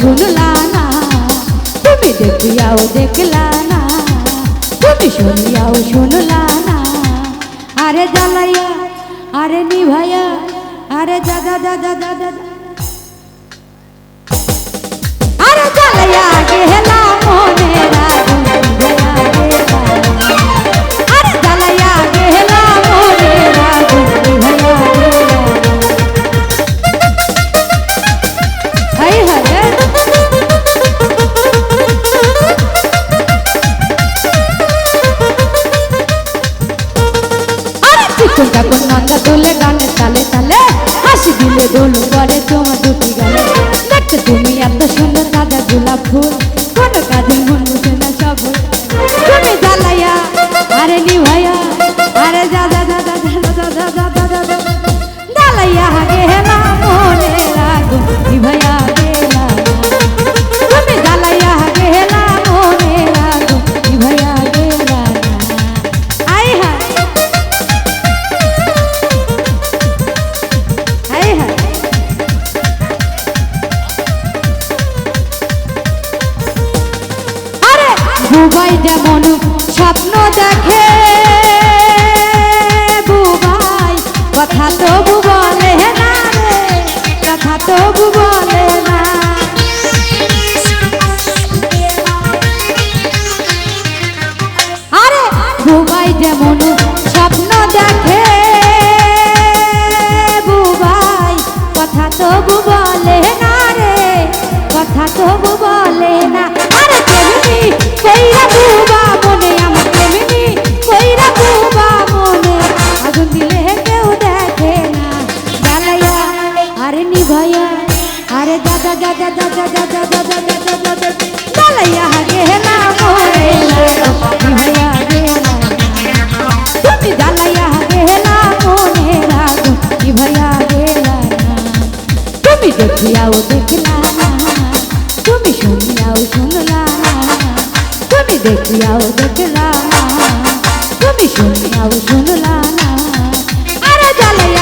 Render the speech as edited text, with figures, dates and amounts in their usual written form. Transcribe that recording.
শুনলা না, তুমি দেখিয়াও দেখলা না, তুমি শুনিয়াও শুনলা না। আরে জ্বালাইয়া আরে নিভাইয়া আরে দাদা দাদা দাদা আরে জ্বালাইয়া গেলা মনের আগুন নিভাইয়া গেলা, আরে জ্বালাইয়া গেলা মনের আগুন নিভাইয়া গেলা। হাই হায় কোনটা কোন নন্দা তোলে গানে তালে তালে, হাসি দিলে দোল করে তোমার দুটি গালে। দেখতে তুমি এত সুন্দর তাজা গোলাপ ফুল, কোন কাজে মন বুঝে না সব। তুমি জ্বালাইয়া আরে নিভাইয়া আরে দাদা দাদা দাদা দাদা দাদা জ্বালাইয়া গেলা মনের আগুন নিভাইয়া গেলা, তুমি জ্বালাইয়া গেলা মনের আগুন নিভাইয়া গেলা। আই হায় বুবাই যেমন স্বপ্ন দেখে, বুবাই কথা তবু বলে না রে, কথা তবু বলে না। আরে বুবাই যেমন স্বপ্ন দেখে, বুবাই কথা তবু বলে না রে, কথা তবু বলে না। আরে তেমনি কইরা বুবা মনে আমার, তেমনি কইরা বুবা মনে আগুন দিলে কেউ দেখে না। জ্বালাইয়া আরে নিভাইয়া আরে দাদা দাদা দাদা দাদা দাদা দাদা দাদা জ্বালাইয়া গেলা মরে নিভাইয়া গেলা, তুমি জ্বালাইয়া গেলা মনে আগুন নিভাইয়া গেলা। তুমি দেখিয়াও দেখলা না, তুমি শুনিয়াও শুনলা না, তুমি দেখিয়াও দেখলা না, তুমি শুনিয়াও শুনলা না। আরে জ্বালাইয়া